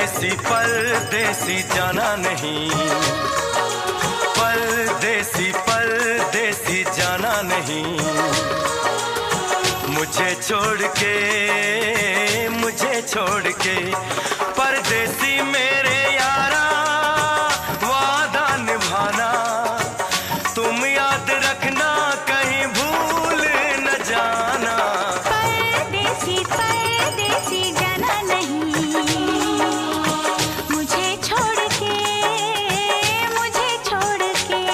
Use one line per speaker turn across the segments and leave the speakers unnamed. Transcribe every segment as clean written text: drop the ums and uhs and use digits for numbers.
परदेसी जाना नहीं, परदेसी परदेसी जाना नहीं, मुझे छोड़ के परदेसी मेरे यारा, वादा निभाना तुम याद रखना, कहीं भूल न जाना।
परदेसी परदेसी जाना नहीं, मुझे छोड़ के, मुझे छोड़ के।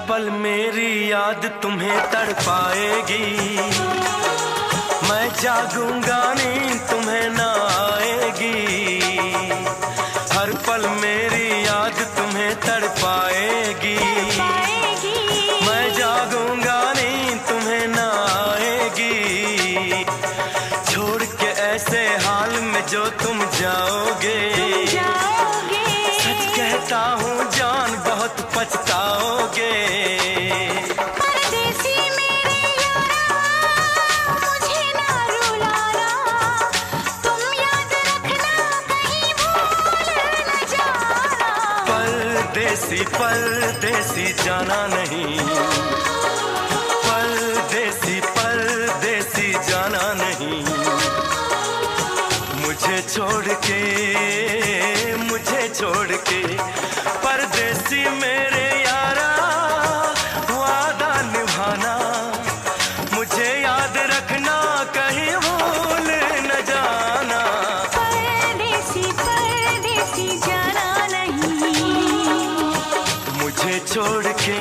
पल मेरी याद तुम्हें तड़पाएगी, मैं जागूंगा नींद तुम्हें ना आएगी। हर पल मेरी याद तुम्हें तड़पाएगी, मैं जागूंगा नींद तुम्हें ना आएगी। छोड़ के ऐसे हाल में जो तुम जाओगे, सच कहता हूँ जान बहुत पछताओगे।
परदेसी मेरे यारा, मुझे ना रुलाना, तुम याद रखना, कहीं भूल न जाना।
परदेसी परदेसी जाना नहीं, परदेसी परदेसी जाना नहीं, मुझे छोड़ के परदेसी मेरे यारा, वादा निभाना मुझे याद रखना, कहीं भूल न जाना।
परदेसी परदेसी जाना नहीं,
मुझे छोड़ के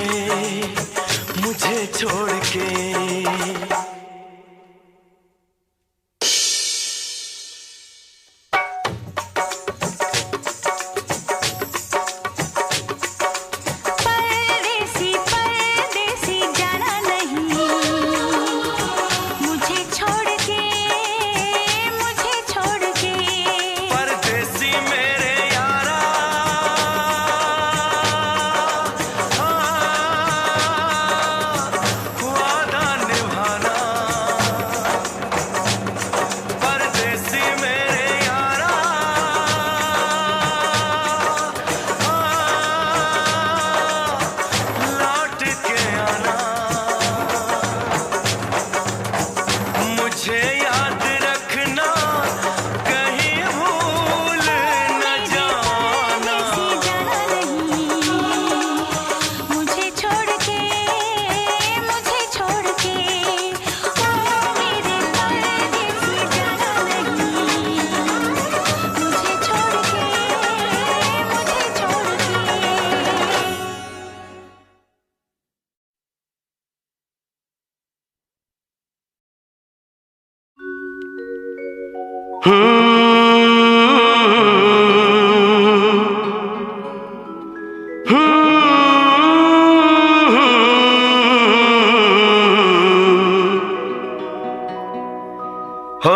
हो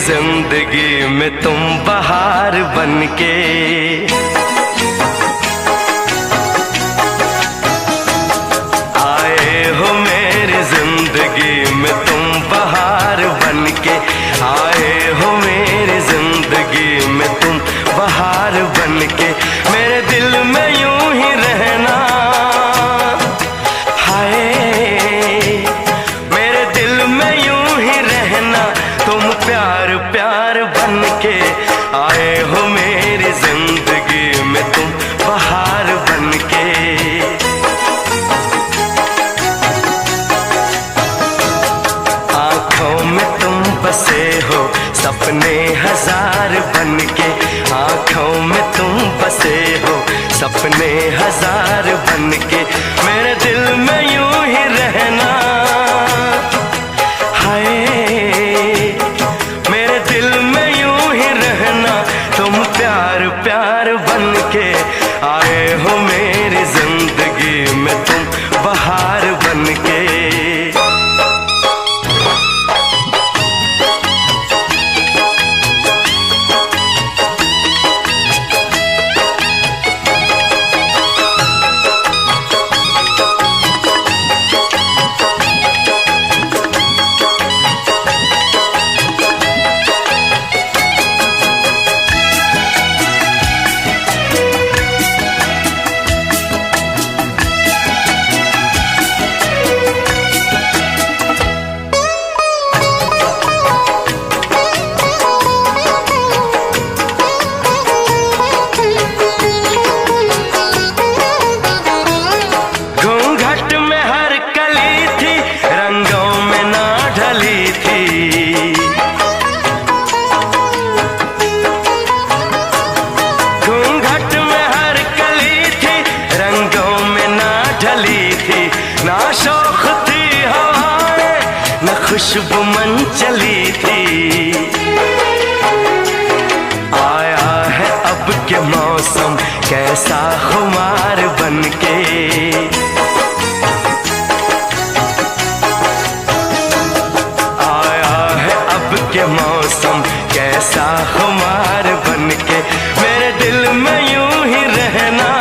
जिंदगी में तुम बहार बनके, आए हो मेरी जिंदगी में तुम बहार बनके, आए हो मेरी जिंदगी में तुम बहार बनके, मेरे दिल में यूं ही रहना, हाय मेरे दिल में यूं ही रहना, तुम प्यार प्यार बनके, आए हो मेरी जिंदगी में तुम बहार बनके। आंखों में तुम बसे हो सपने हजार बनके, आंखों में तुम बसे हो सपने हजार बनके, मेरे दिल में यूं ही रहना, हाय मेरे दिल में यूं ही रहना, तुम प्यार प्यार बनके, आए हो मेरी जिंदगी में तुम बहार बनके। ना शौक थी हवाएं न खुशबू मन चली थी, आया है अब के मौसम कैसा खुमार बनके, आया है अब के मौसम कैसा खुमार बनके, मेरे दिल में यूं ही रहना,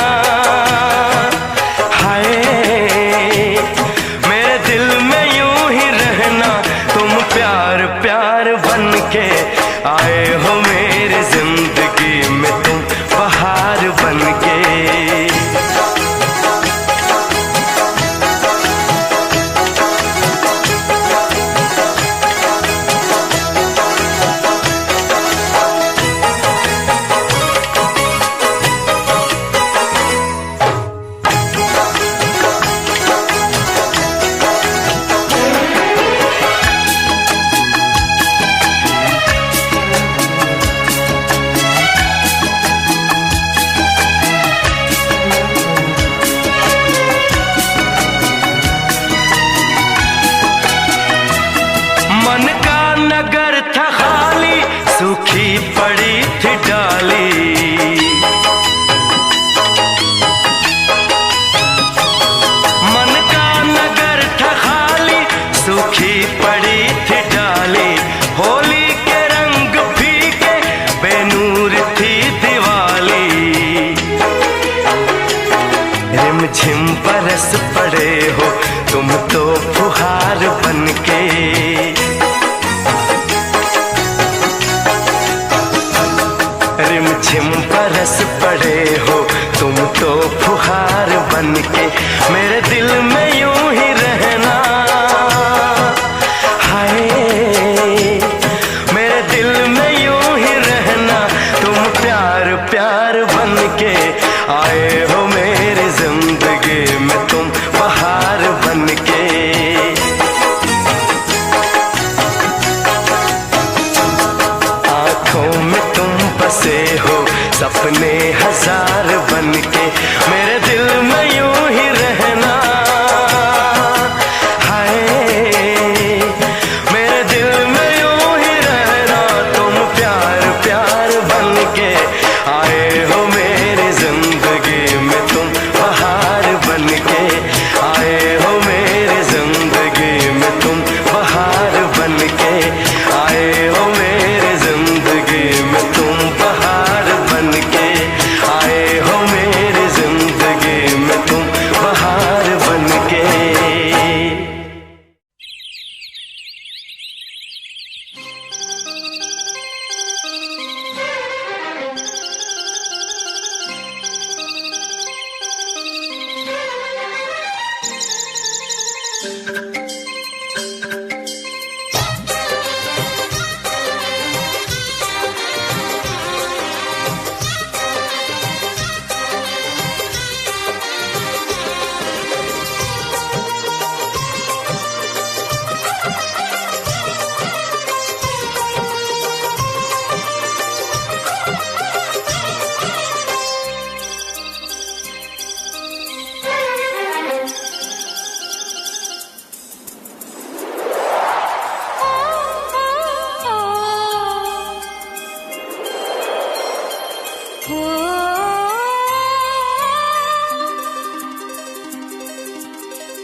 प्यार बनके, आए हो मेरी जिंदगी में तुम बहार बनके। मन का नगर था खाली सूखी पड़ी थी डाली, मन का नगर था खाली सूखी पड़ी थी डाली, होली के रंग फीके बेनूर थी दिवाली, रिमझिम बरस पड़े हो तुम तो फुहार बनके, सपने हजार बनके मेरे दिल में यूं ही रहना। हाय मेरे दिल में यूं ही रहना, तुम प्यार प्यार बनके आए हो मेरी जिंदगी में, तुम बहार बनके आए हो मेरी जिंदगी में, तुम बहार बनके आए हो मेरी जिंदगी में, तुम बहार बनके आए हो मेरी जिंदगी में, तुम बहार बनके।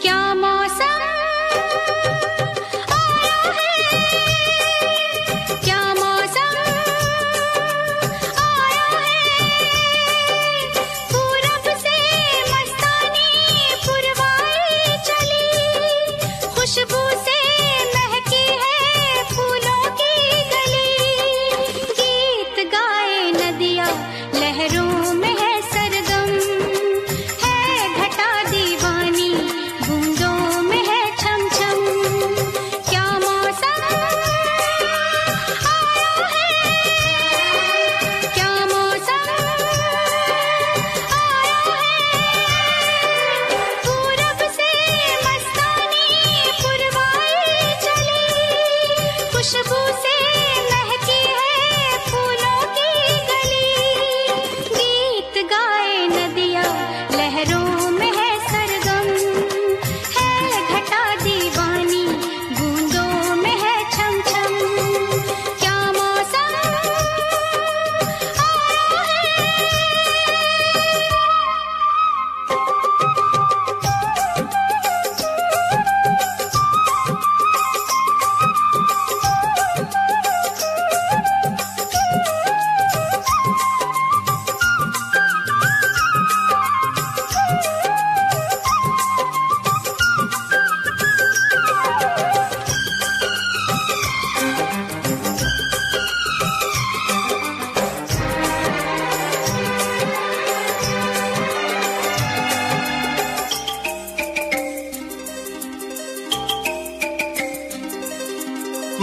क्या मौसम आया है, क्या मौसम आया है, पूरब से मस्तानी पुरवाई चली, खुशबू से महकी है फूलों की गली, गीत गाए नदियाँ लहरों में है सरगम, है घटा दीवानी बूंदों में है छम छम। क्या मौसम आया है, क्या मौसम आया है, पूरब से मस्तानी पुरवाई चली, खुशबू से महकी है फूलों की गली, गीत गाए नदियाँ लहरों में है सरगम, है घटा दीवानी बूंदों में है छम छम। क्या मौसम आया है।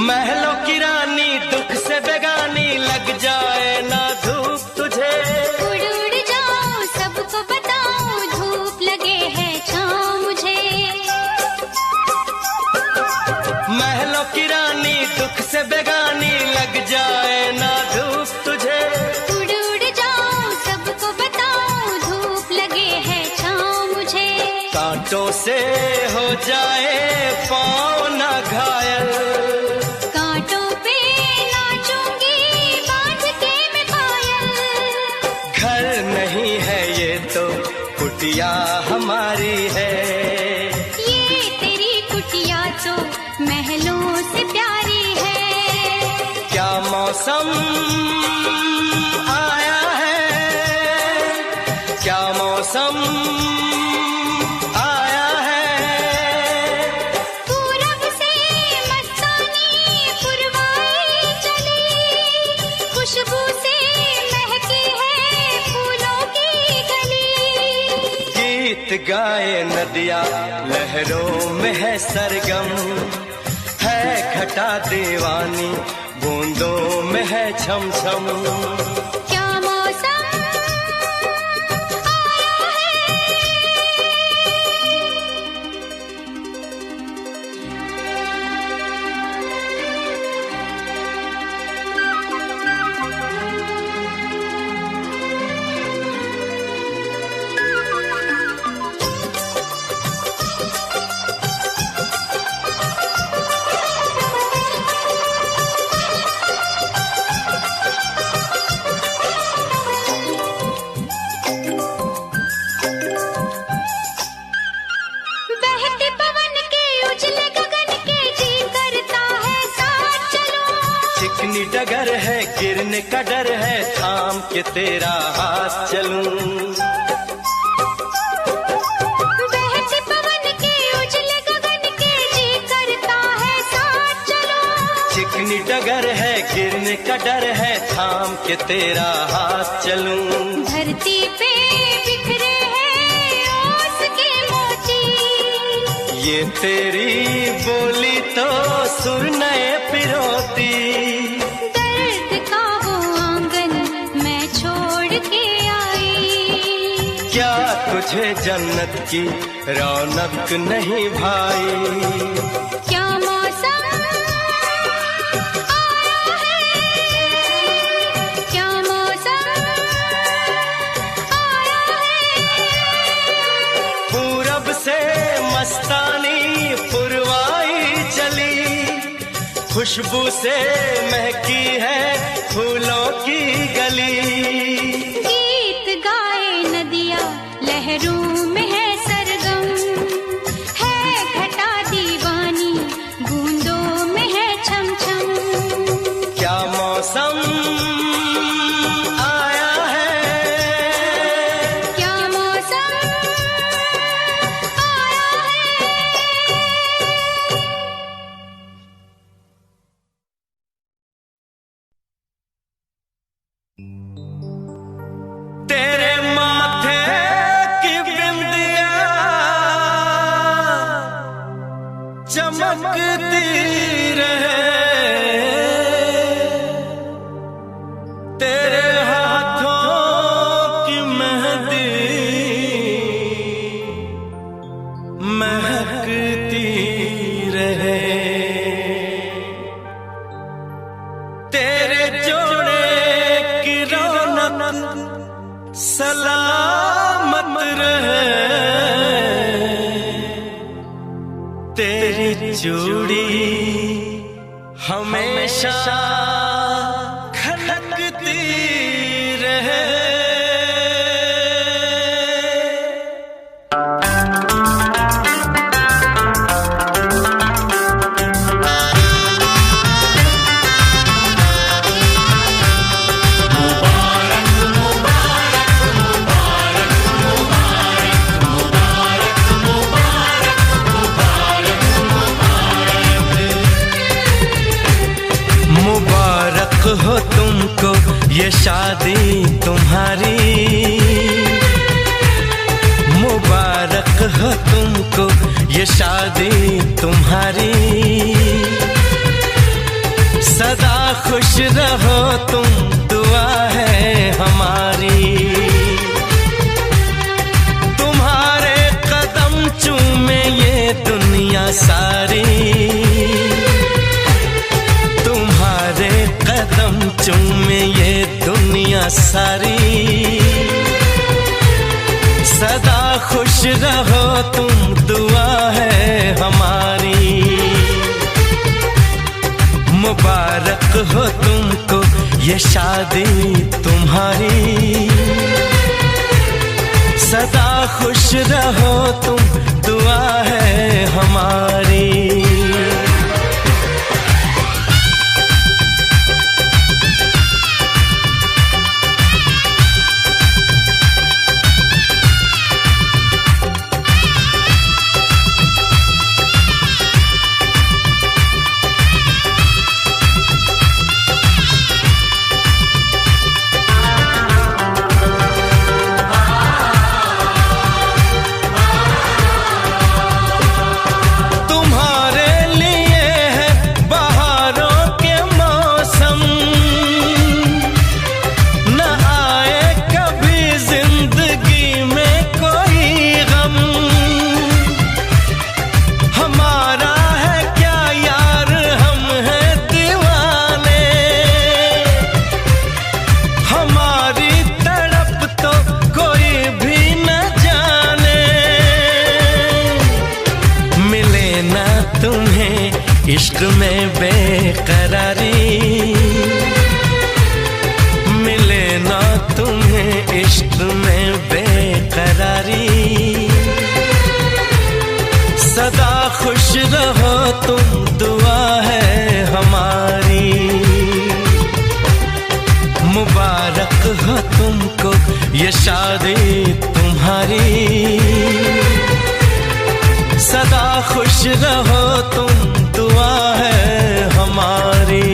महलों की रानी दुख से बेगानी, लग जाए ना धूप तुझे,
उड़ उड़ जाऊं सबको बताऊं, धूप लगे है छाँव मुझे,
महलों की रानी दुख से बेगानी, लग जाए ना धूप तुझे,
उड़ उड़ जाऊं सबको बताऊं, धूप लगे है छाँव मुझे,
कांटों से हो जाए पाँव ना घायल,
कांटों पे नाचूंगी बांध के मैं पायल,
घर नहीं है ये तो कुटिया हमारी है,
ये तेरी कुटिया तो महलों से प्यारी है।
क्या मौसम आया है, क्या मौसम आया है,
पूरब से मस्तानी पुरवाई चली, खुशबू से महकी है फूलों की गली,
गीत गाए नदियाँ लहरों में है सरगम, है घटा दीवानी बूंदों में है छम छम।
क्या मौसम आया है।
चिकनी डगर है, गिरने का डर है, थाम के तेरा हाथ चलूं।
बहते पवन के उजले गगन के जी करता है साथ चलो।
चिकनी डगर है, गिरने का डर है, थाम के तेरा हाथ चलूं।
धरती पे बिखरे हैं ओस के मोती,
ये तेरी बोली तो सुर नए पिरोती।
दर्द का वो आंगन मैं छोड़ के आई।
क्या तुझे जन्नत की रौनक नहीं भाई?
क्या मौसम आया है, क्या मौसम आया है।
पूरब से मस्तानी पुरवाई चली, खुशबू से महकी है फूलों की गली।
गीत गाए नदिया लहरों में है सरगम, है घटा दीवानी बूंदों में है छम छम।
क्या मौसम आया है,
क्या मौसम आया है।
तेरे माथे की बिंदिया चमकती रहे, तेरे हाथों की मेहंदी महकती रहे, तेरे जोड़े की रौनक सलामत रहे, तेरी चूड़ी हमेशा खनकती रहे। मुबारक हो तुमको ये शादी तुम्हारी, मुबारक हो तुमको ये शादी तुम्हारी। सदा खुश रहो तुम, दुआ है हमारी। तुम्हारे कदम चूमे ये दुनिया सारी, तुम्हारे कदम चूमे ये दुनिया सारी। सदा खुश रहो तुम, दुआ है हमारी। मुबारक हो तुमको ये शादी तुम्हारी, सदा खुश रहो तुम, दुआ है हमारी। इश्क में बेकरारी मिले ना तुम्हें, इश्क में बेकरारी। सदा खुश रहो तुम, दुआ है हमारी। ये शादी तुम्हारी, सदा खुश रहो तुम, दुआ है हमारी।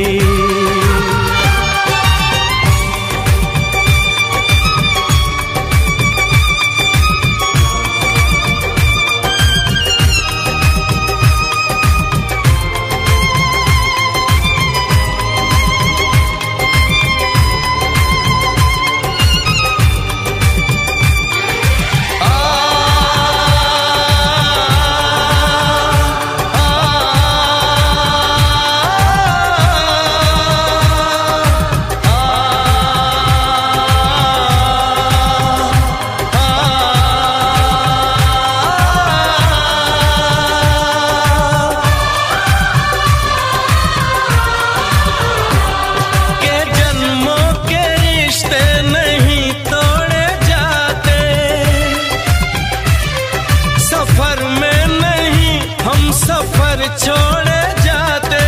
छोड़े जाते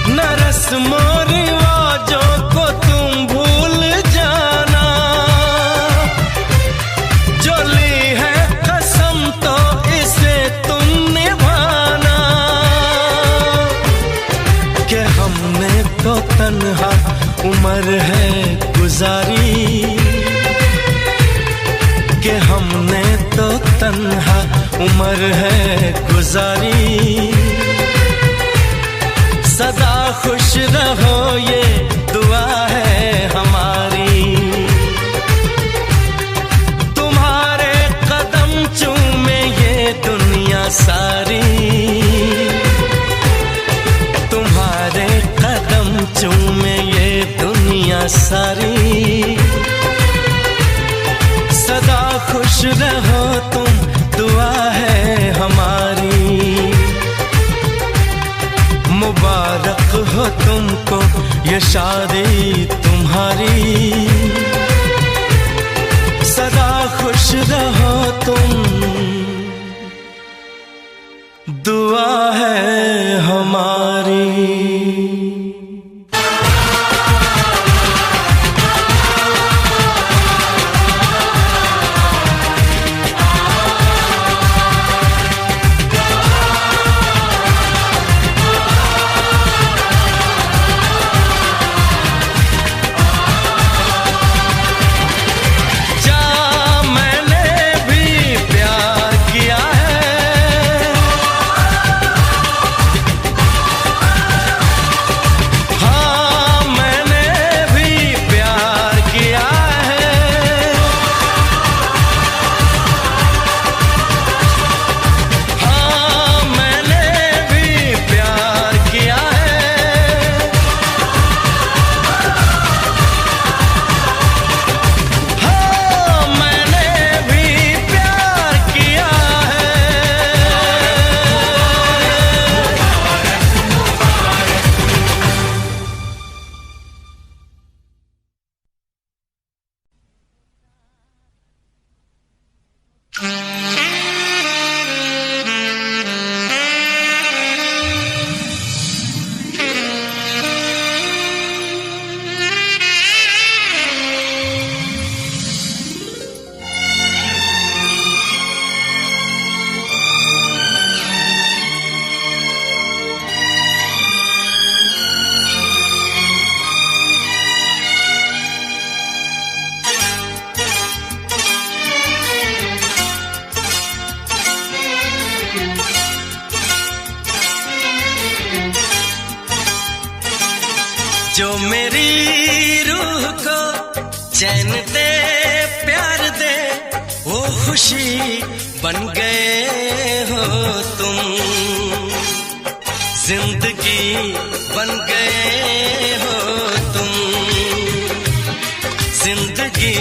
न रस्मों रिवाजों को तुम भूल जाना, जो ली है कसम तो इसे तुम निभाना, कि हमने तो तन्हा उम्र है गुजारी, कि हमने तो तन्हा उम्र है गुजारी, सदा खुश रहो ये दुआ है हमारी। तुम्हारे कदम चूमे ये दुनिया सारी, तुम्हारे कदम चूमे ये दुनिया सारी, सदा खुश रहो तुम, दुआ है हमारी। मुबारक हो तुमको ये शादी तुम्हारी, सदा खुश रहो तुम, दुआ है हमारी। जो मेरी रूह को चैन दे, प्यार दे, वो खुशी बन गए हो तुम, जिंदगी बन गए हो तुम, जिंदगी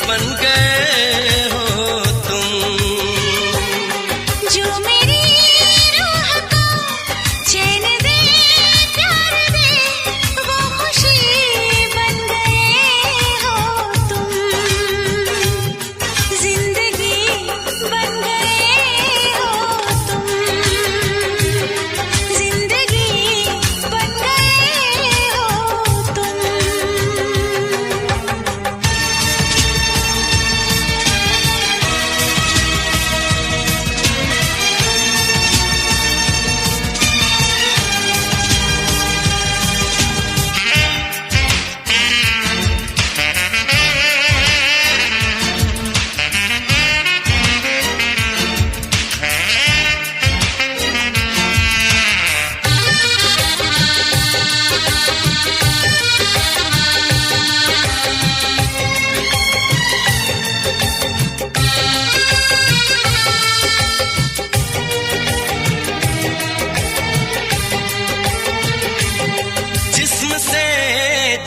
बन गए हो तुम।
जो मेरी रूह को चैन दे, प्यार दे, वो खुशी बन गए हो तुम, जिंदगी बन गए हो तुम, जिंदगी बन गए हो तुम।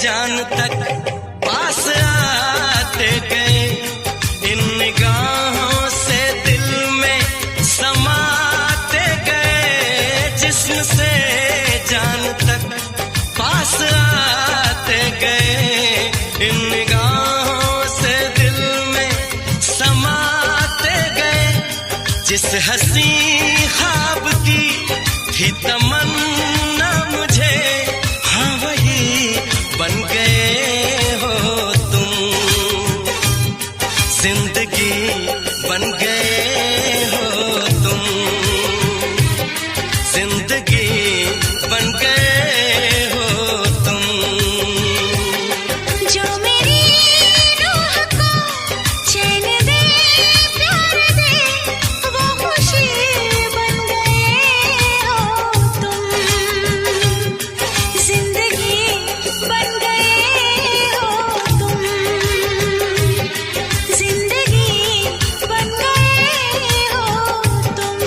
जान तक पास आते गए, इन निगाहों से दिल में समाते गए। जिस्म से जान तक पास आते गए, इन निगाहों से दिल में समाते गए। जिस हंसी ख्वाब की थी तमन्ना मुझे, हाँ वही बन गए हो तुम। जिंदगी बन गए हो तुम, जिंदगी बन गए हो तुम।
जो मेरी रूह को चैन दे प्यार दे, वो खुशी बन गए हो तुम। जिंदगी बन गए हो तुम, जिंदगी बन गए हो तुम।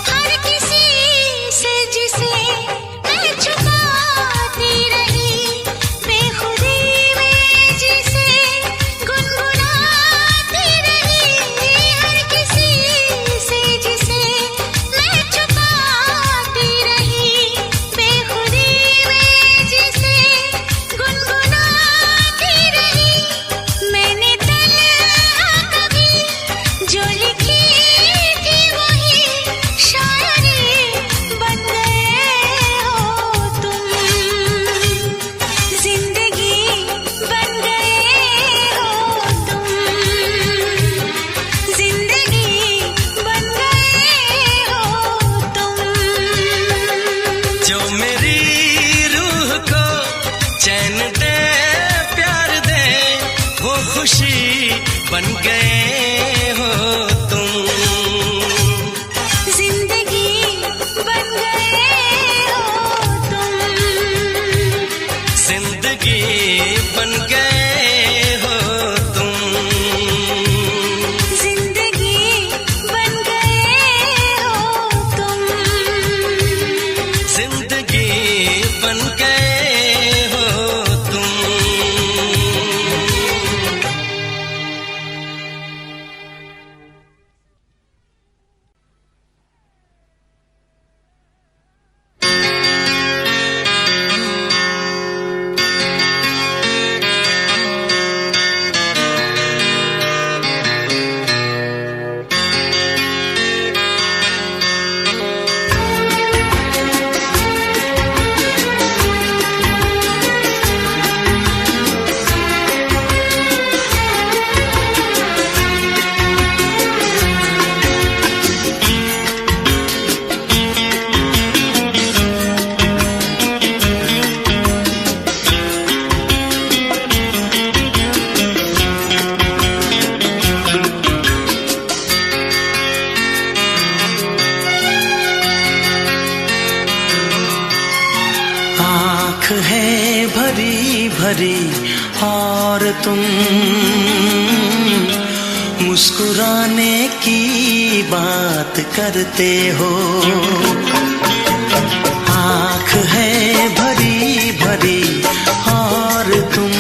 हर किसी से जिसे मैं छुपाती रही, बेखुदी में जिसे गुनगुनाती रही। हर किसी से जिसे मैं छुपाती रही, बेखुदी में जिसे गुनगुनाती रही। मैंने तन्हा कभी जो लिखी थी वही शायरी बन गए हो तुम। जिंदगी बन गए हो तुम, जिंदगी बन गए हो तुम।
जो मेरी रूह को चैन दे प्यार दे, वो खुशी बन गए हो तुम।
जिंदगी बन गए हो तुम,
जिंदगी बन गए हो तुम।
जिंदगी बन गए हो तुम।
जिंदगी बन गए हो तुम। आँख है भरी भरी और तुम मुस्कुराने की बात करते हो। आँख है भरी भरी और तुम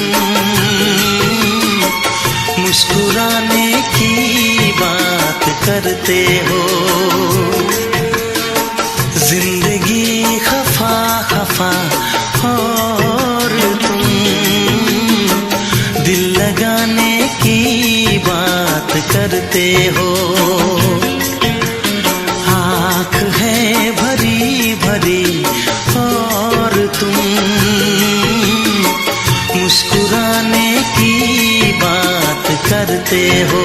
मुस्कुराने की बात करते हो। जिंदगी खफा खफा और तुम दिल लगाने की बात करते हो। आँख है भरी भरी और तुम मुस्कुराने की बात करते हो।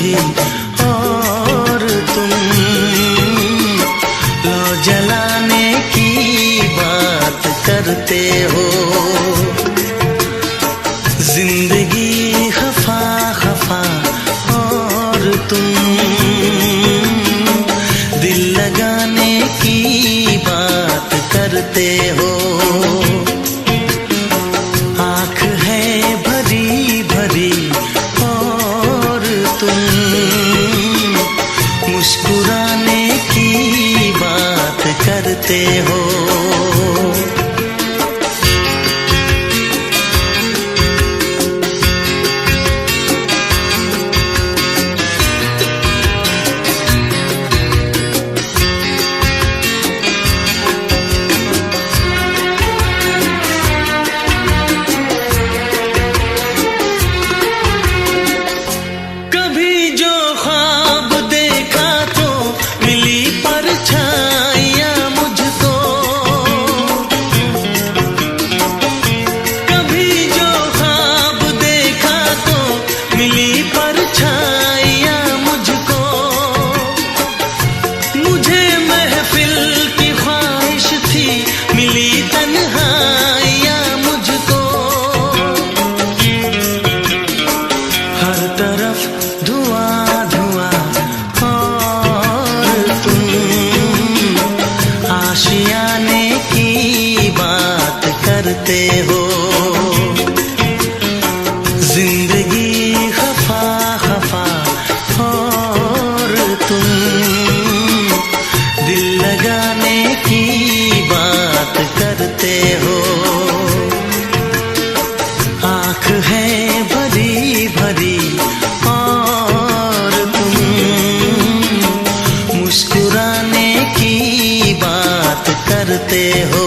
मुझे और तुम लो जलाने की बात करते हो। जिंदगी खफा खफा और तुम दिल लगाने की बात करते हो। आँख है भरी भरी और तुम मुस्कुराने की बात करते हो। आशियाने की बात करते हो। जिंदगी खफा खफा और तुम दिल लगाने की बात करते हो। आँख है भरी भरी और तुम मुस्कुराने की बात करते हो।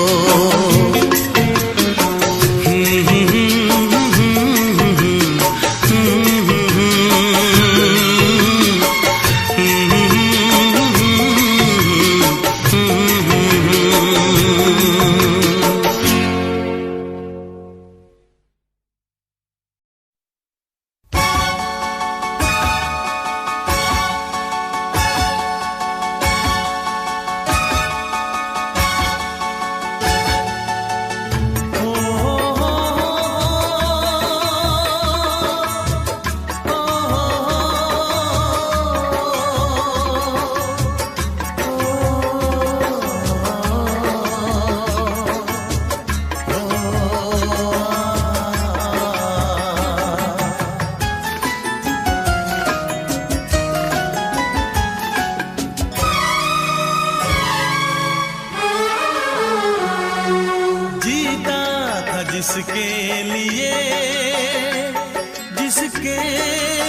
जिसके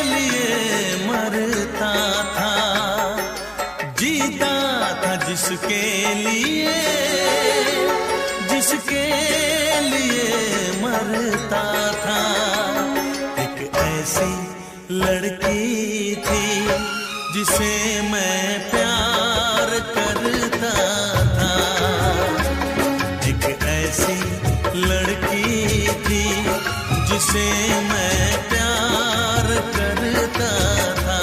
लिए मरता था, जीता था जिसके लिए मरता था। एक ऐसी लड़की थी जिसे मैं प्यार करता था। एक ऐसी लड़की थी जिसे मैं प्यार करता था।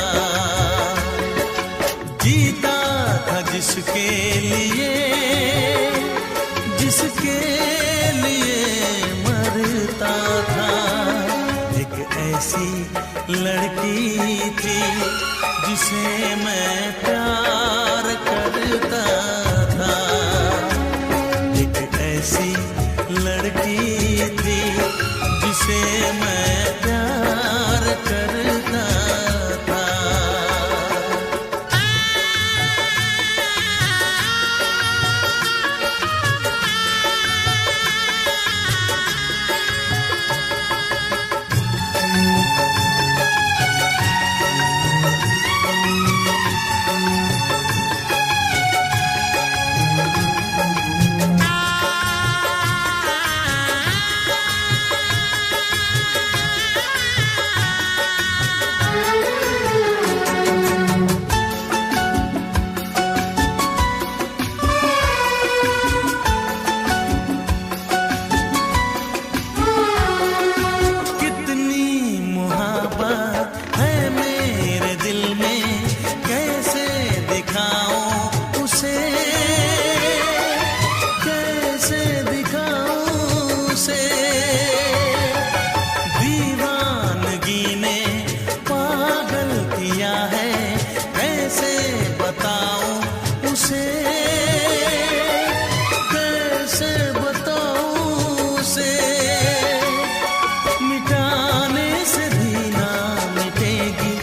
जीता था जिसके लिए मरता था। एक ऐसी लड़की थी जिसे मैं प्यार करता था। एक ऐसी लड़की थी जिसे मैं प्यार करता था। किया है, कैसे बताऊं उसे, कैसे बताऊं उसे। मिटाने से भी ना मिटेगी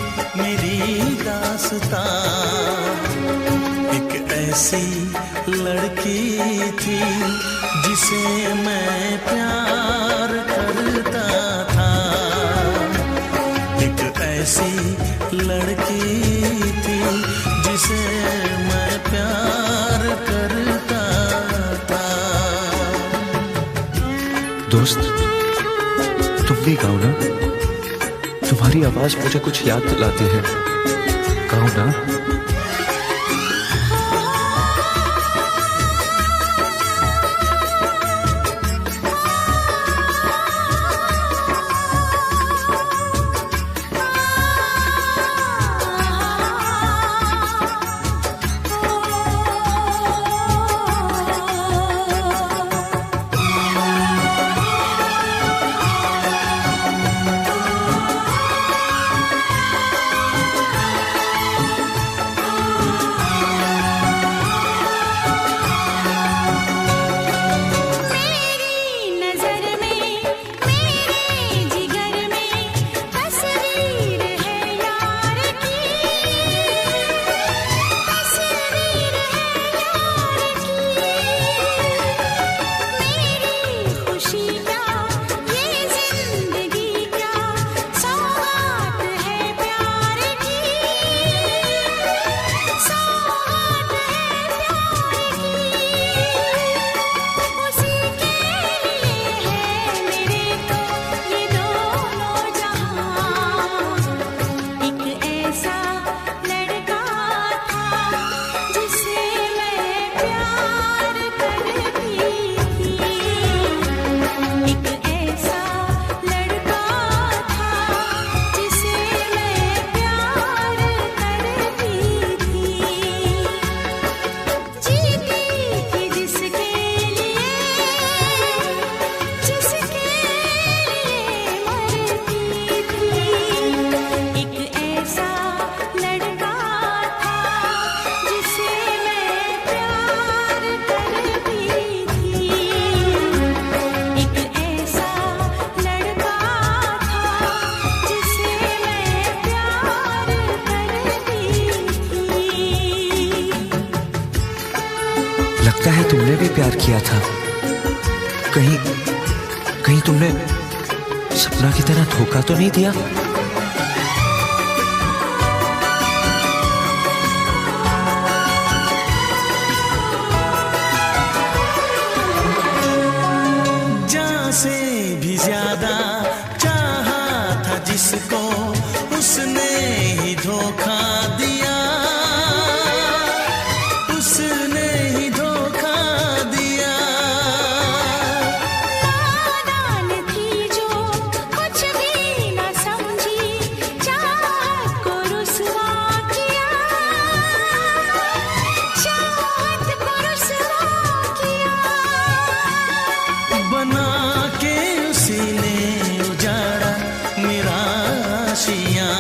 मेरी दास्तां। एक ऐसी लड़की थी जिसे मैं प्यार करता था। एक ऐसी लड़की थी जिसे मैं प्यार करता था।
दोस्त, तुम भी गाओ ना, तुम्हारी आवाज मुझे कुछ याद दिलाती है। गाओ ना। लगता है तुमने भी प्यार किया था। कहीं तुमने सपना की तरह धोखा तो नहीं दिया?
जान से भी ज्यादा चाहा था जिसको, उसने ही धोखा दिया, उसने ही धोखा दिया।
नादान थी जो कुछ भी न समझी, चाहत को रुसवा किया, चाहत को रुसवा किया।
बना के उसी ने उजाड़ा मेरा आशियाँ,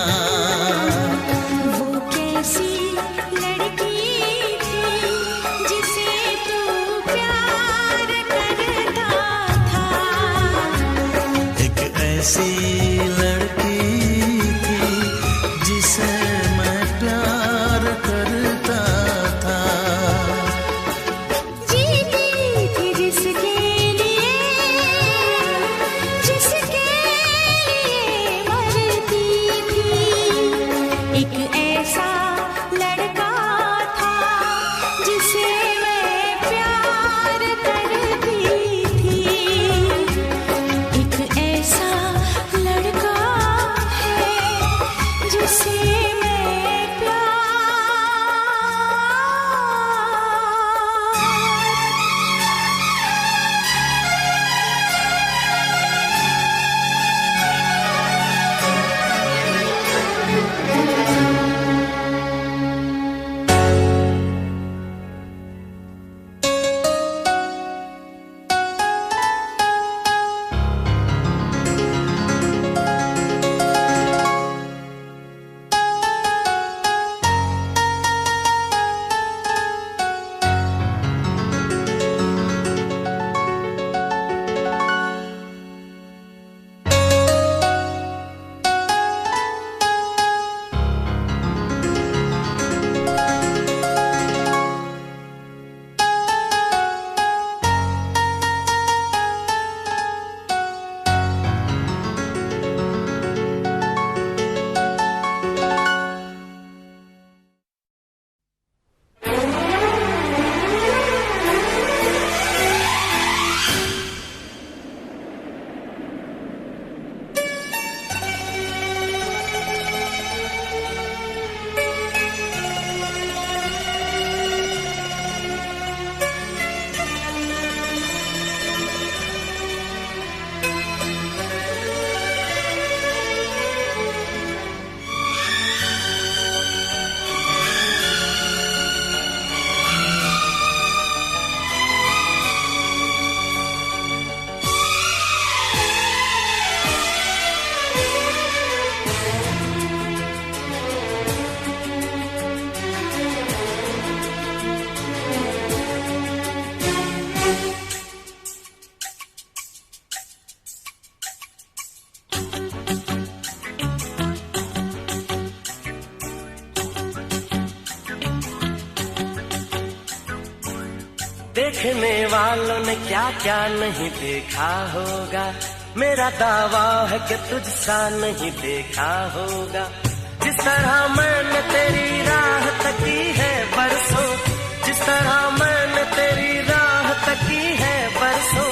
देखने वालों ने क्या क्या नहीं देखा होगा, मेरा दावा है कि तुझसा नहीं देखा होगा। जिस तरह मैंने तेरी राह तकी है बरसों, जिस तरह मैंने तेरी राह तकी है बरसों,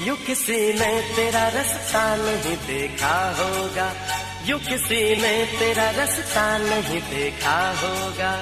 यूं किसी ने तेरा रास्ता नहीं देखा होगा, यूं किसी ने तेरा रास्ता नहीं देखा होगा।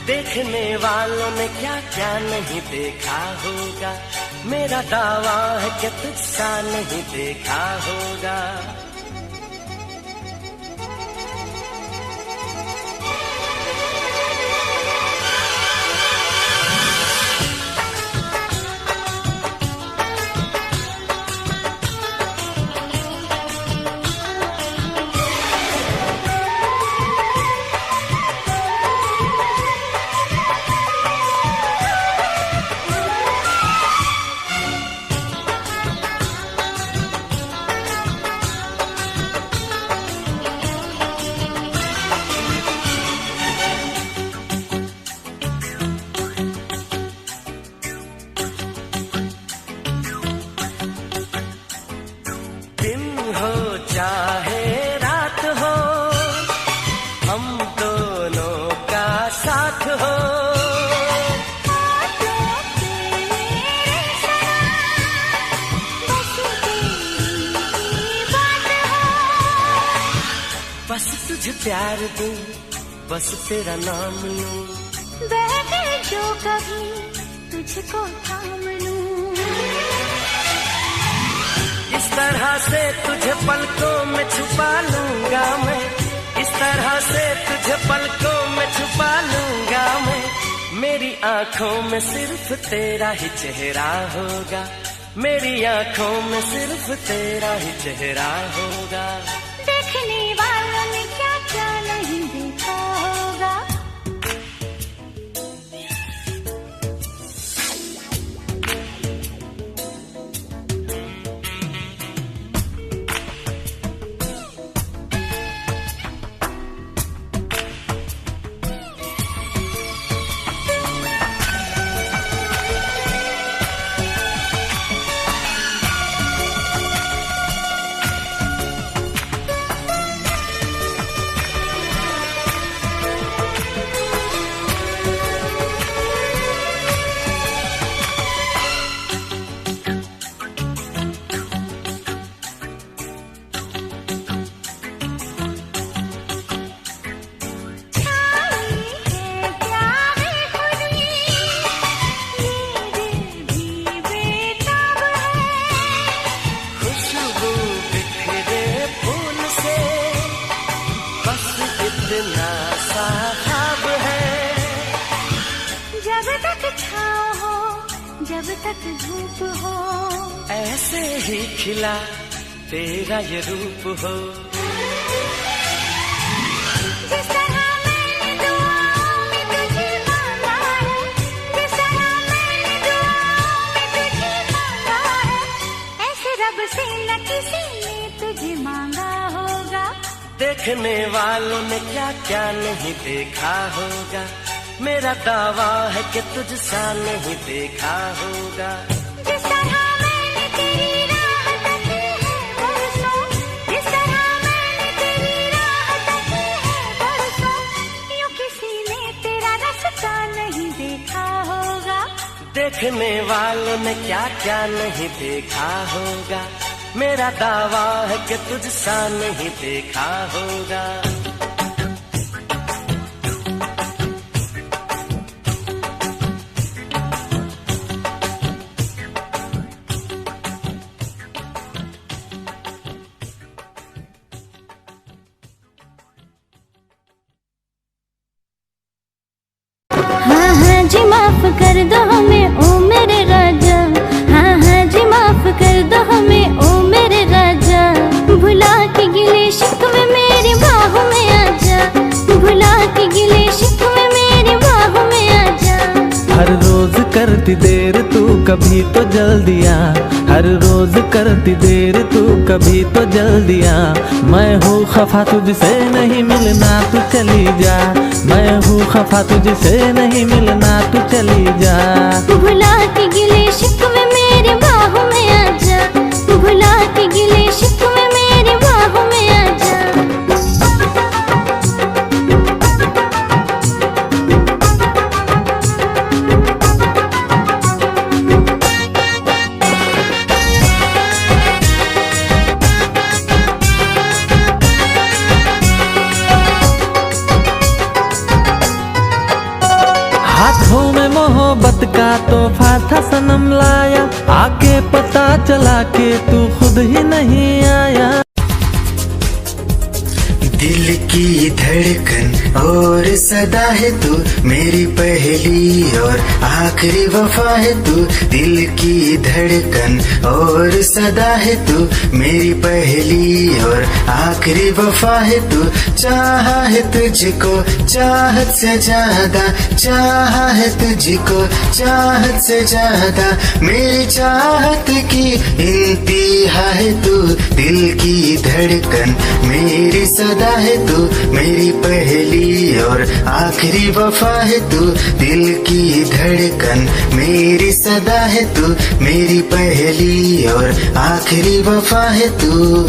देखने वालों ने क्या क्या नहीं देखा होगा, मेरा दावा है कि तुझसा नहीं देखा होगा। चाहे रात हो, हम दोनों का साथ हो। बस तुझे प्यार दूं, बस तेरा नाम लूं,
बैठे जो कभी तुझको थाम लूं।
इस तरह से तुझे पलकों में छुपा लूंगा मैं, इस तरह से तुझे पलकों में छुपा लूंगा मैं। मेरी आंखों में सिर्फ तेरा ही चेहरा होगा, मेरी आंखों में सिर्फ तेरा ही चेहरा होगा।
देखने वालों ने क्या क्या नहीं देखा होगा। जब तक धूप हो,
ऐसे ही खिला तेरा ये रूप हो।
जिस तरह मैंने दुआओं में तुझे मांगा है, जिस तरह मैंने दुआओं में तुझे मांगा है, ऐसे रब से न किसी ने तुझे मांगा होगा।
देखने वालों ने क्या क्या नहीं देखा होगा, मेरा दावा है कि तुझसा नहीं देखा होगा।
जिस तरह मैंने तेरी राह तकी है बरसों, जिस तरह मैंने तेरी राह तकी है बरसों, यूं किसी ने तेरा रास्ता नहीं देखा होगा।
देखने वालों ने क्या क्या नहीं देखा होगा, मेरा दावा है कि तुझसा नहीं देखा होगा।
करती देर तू कभी तो जल्दियाँ, हर रोज करती देर तू कभी तो जल्दियाँ। मैं हूँ खफा तुझसे नहीं मिलना तू चली जा, मैं हूँ खफा तुझसे नहीं मिलना तू चली जा।
भुला के गिले शिकवे मेरे बाहों में आजा, भुला के गिले शिकवे मेरे बाहों में आजा।
हाथों में मोहब्बत का तोहफा था सनम लाया, आके पता चला के तू खुद ही नहीं आया।
दिल की धड़कन और सदा है तू, मेरी पहली और आखिरी वफा है तू। दिल की धड़कन और सदा है तू, मेरी पहली और आखिरी वफा है तू। चाहा है तुझको चाहत से ज्यादा, चाहा है तुझको चाहत से ज्यादा। मेरी चाहत की इंतहा है तू, दिल की धड़कन मेरी सदा है तू, मेरी पहली और आखिरी वफा है तू। दिल की धड़कन मेरी सदा है तू, मेरी पहली और आखिरी वफा है तू।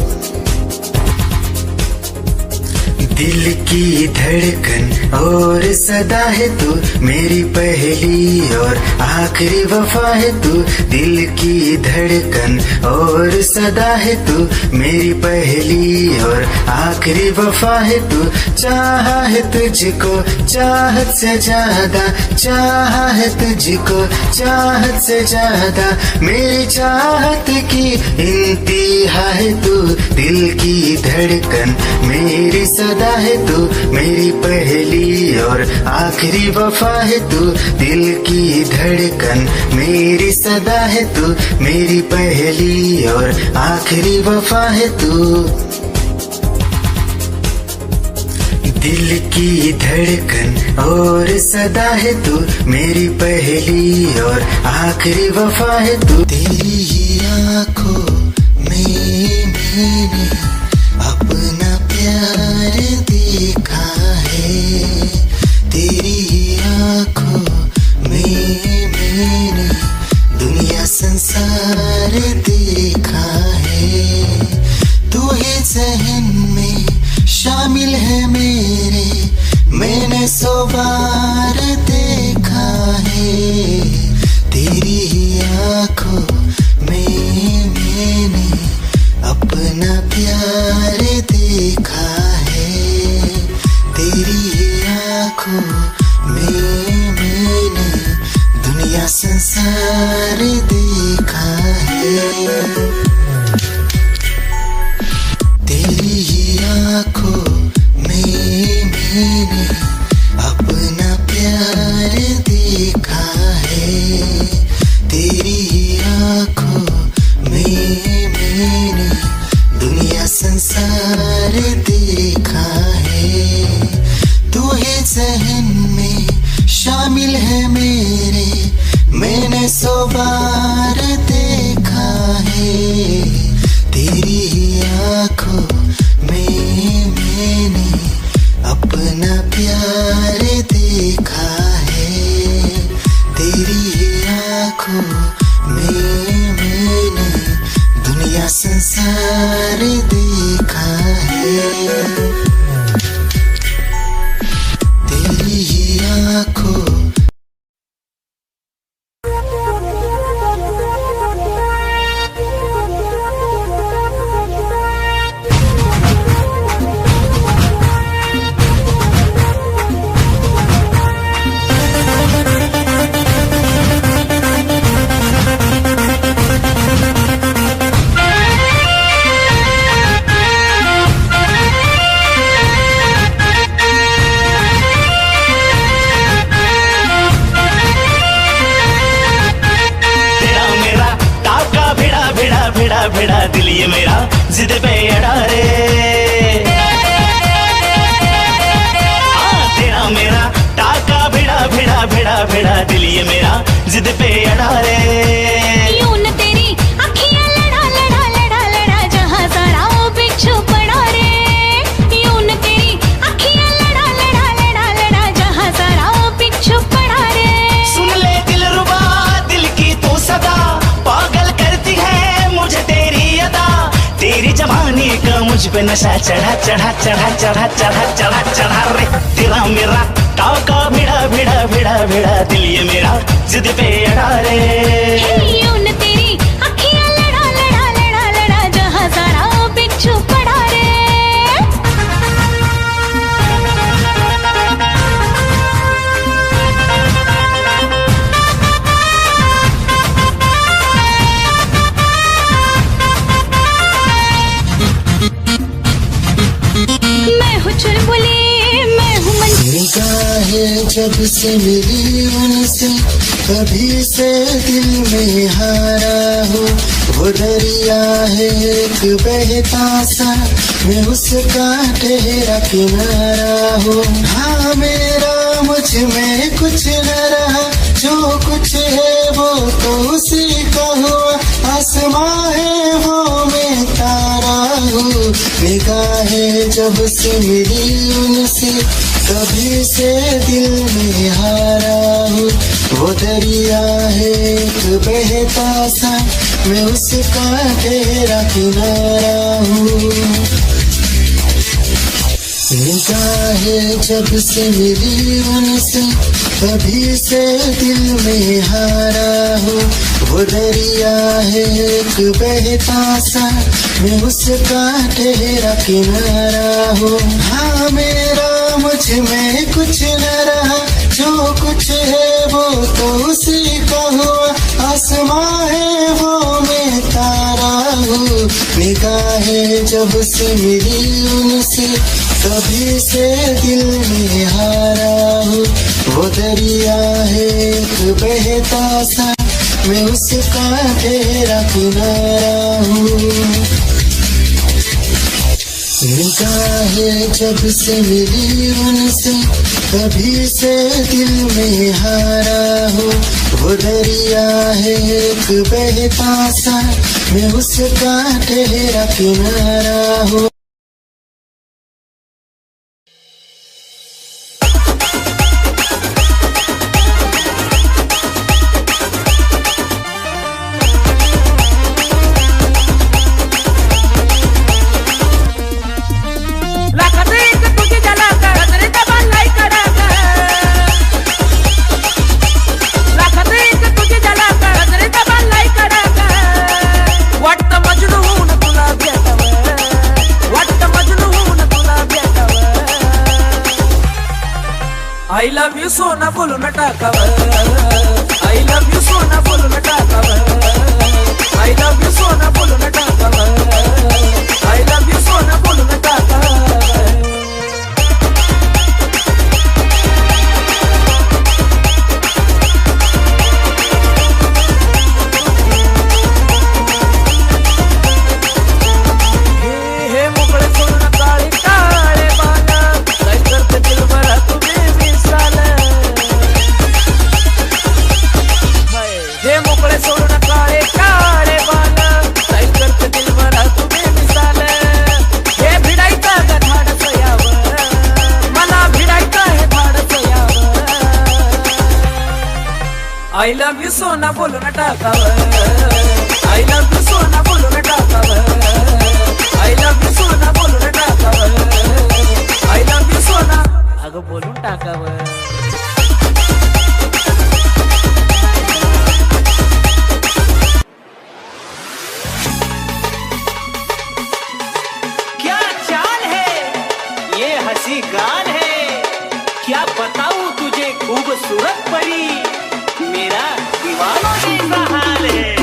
दिल की धड़कन और सदा है तू, मेरी पहली और आखिरी वफा है तू। दिल की धड़कन और सदा है तू, मेरी पहली और आखिरी वफा है तू। चाहा है तुझको चाहत से ज्यादा, चाहा है तुझको चाहत से ज्यादा। मेरी चाहत की इंतहा है तू, दिल की धड़कन मेरी सदा है तू, मेरी पहली और आखिरी वफा है तू। दिल की धड़कन मेरी सदा है तू, मेरी पहली और आखिरी वफा है तू। दिल की धड़कन और सदा है तू, मेरी पहली और आखिरी वफा है तू। तेरी ही आँखों में मैंने अपना प्यार देखा है, तेरी आँखों में मैंने दुनिया संसार देखा है। तू ही ज़हन में शामिल है मेरे, मैंने 100 बार देखा है। तेरी आँखों में मैंने अपना प्यार देखा है, तेरी आँखों में मैंने दुनिया संसार देखा है। तेरी आँखों में मैंने अपना प्यार देखा है, तेरी आँखों में मैंने दुनिया संसार देखा है। तू ही ज़हन में शामिल है मेरे, मैंने 100 बार देखा है। तेरी आँखों में मैंने अपना प्यार देखा है, तेरी आँखों में मैंने दुनिया संसार देखा है। तेरी आँखों
भिड़ा दिल ये मेरा जिद पे अड़ा रे। तेरा मेरा टाका भिड़ा भिड़ा भिड़ा भिड़ा दिल ये मेरा जिद पे अड़ा रे।
यूं न तेरी अखियां लड़ा लड़ा लड़ा लड़ा जहां सारा वो बिच्छू पड़ा रे। यूं न तेरी अखियां लड़ा लड़ा लड़ा लड़ा जहां सारा वो बिच्छू पड़ा रे।
सुन ले दिलरुबा दिल की तू सदा, पागल करती है मुझे तेरी अदा। तेरी जवानी का मुझ पे नशा चढ़ा चढ़ा चढ़ा चढ़ा चढ़ा चढ़ा चढ़ा रे। तेरा मेरा टाका भिड़ा भिड़ा भिड़ा भिड़ा, दिल ये मेरा जिद पे अड़ा रे।
यूं न तेरी अखियां लड़ा लड़ा लड़ा लड़ा जहां सारा वो बिच्छू पड़ा रे। मैं हूँ चुलबुली मैं हूँ
निगाहें जब से मिली उनसे कभी से दिल में हारा हो। वो दरिया है एक बहता सा, मैं उसका ठहरा किनारा हो। हाँ मेरा मुझ में कुछ न रहा, जो कुछ है वो तो उसी का हुआ। आसमां है वो मैं तारा हूँ। निगाहें जब से मिली उनसे कभी से दिल में हारा हूँ। वो दरिया है एक बहता सा, मैं उसका ठहरा किनारा हूँ। निगाहें जब से मिली उनसे कभी से दिल में हारा हूँ। वो दरिया है एक बहता सा, मैं उसका ठहरा किनारा हूँ। हाँ मेरा मुझ में कुछ न रहा, जो कुछ है वो तो उसी का हुआ। आसमां है वो मैं तारा हूँ। निगाहें जब से मिली उनसे कभी से दिल में हारा हूँ। वो दरिया है एक बहता सा, मैं उसका ठहरा किनारा हूँ। निगाहें जब से मिली उनसे कभी से दिल में हारा हूँ। वो दरिया है एक बहता सा, मैं उसका ठहरा किनारा हूँ।
I love you सोना बोलो ना टाकावर, I love you सोना बोलो ना टाकावर, I love you सोना बोलो ना टाकावर, I love you सोना बोलो ना टाकावर। हे मोकळे सोना काळे काळे बाला, काय करते दिल भरा तुम्ही मिसाल। हे मोकळे सोना काळे काळे बाला, काय करते दिल भरा तुम्ही मिसाल। हे भिडायचं का धाडस यावर, मला भिडायचं हे धाडस यावर। I love you सोना बोलो ना टाकावर, I love you सोना बोलो ना टाकावर, I love you सोना बोलो ना टाकावर, I love you सोना अगं बोलून टाकावर।
क्या चाल है ये हंसी गाल है, क्या बताऊं तुझे खूबसूरत परी, मेरा दीवानों जैसा हाल है।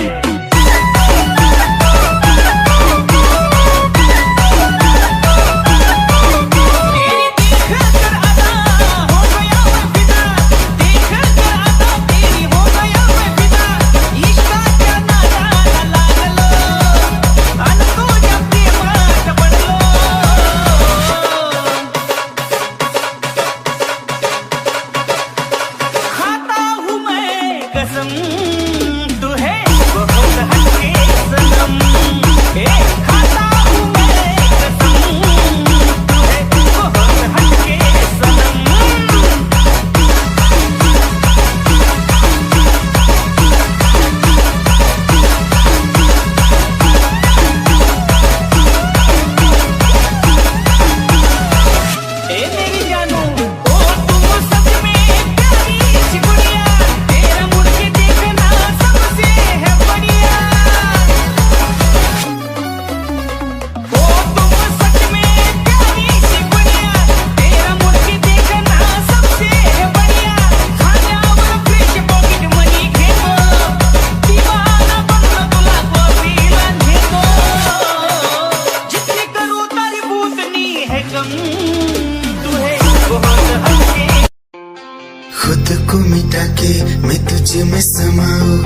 के मैं तुझ में समाऊं,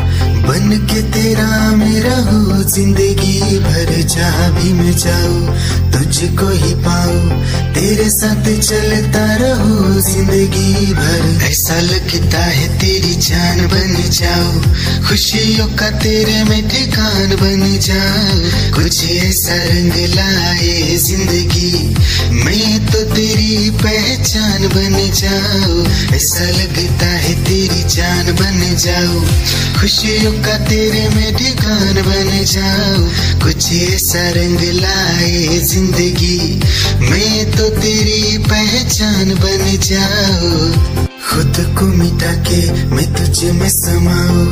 बन के तेरा मैं रहूं, जिंदगी भर जहाँ भी मैं जाऊं तुझको ही पाऊं, तेरे साथ चलता रहूं जिंदगी भर। ऐसा लगता है तेरी जान बन जाऊं, खुशियों का तेरे में ठिकान बन जाऊं, कुछ ऐसा रंग लाए जिंदगी मैं तो तेरी पहचान बन जाऊं। ऐसा लगता है तेरी जान बन जाऊं, खुशियों का तेरे में ठिकान बन जाऊं, कुछ ऐसा रंग लाए जिंदगी मैं तो तेरी पहचान बन जाऊं। खुद को मिटा के मैं तुझ में समाऊं,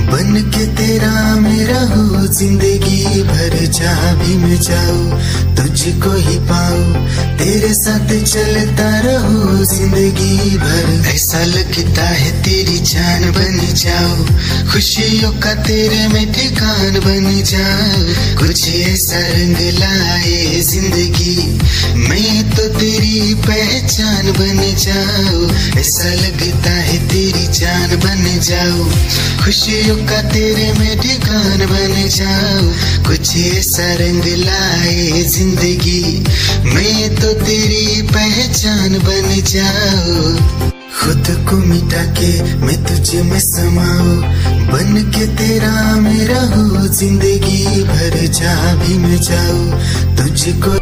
बन के तेरा मैं रहूं, जिंदगी भर जहाँ भी मैं जाऊं तुझको ही पाऊं, तेरे साथ चलता रहूं जिंदगी भर। ऐसा लगता है तेरी जान बन जाऊं, खुशियों का तेरे में ठिकान बन जाऊं, कुछ ऐसा रंग लाए जिंदगी मैं तो तेरी पहचान बन जाऊं। ऐसा लगता है तेरी जान बन जाऊं, खुशियों का तेरे में ठिकान बन जाऊं, कुछ ऐसा रंग लाए जिंदगी मैं तो तेरी पहचान बन जाऊं। खुद को मिटा के मैं तुझ में समाऊं, बन के तेरा मैं रहूं, जिंदगी भर जहाँ भी मैं जाऊं तुझको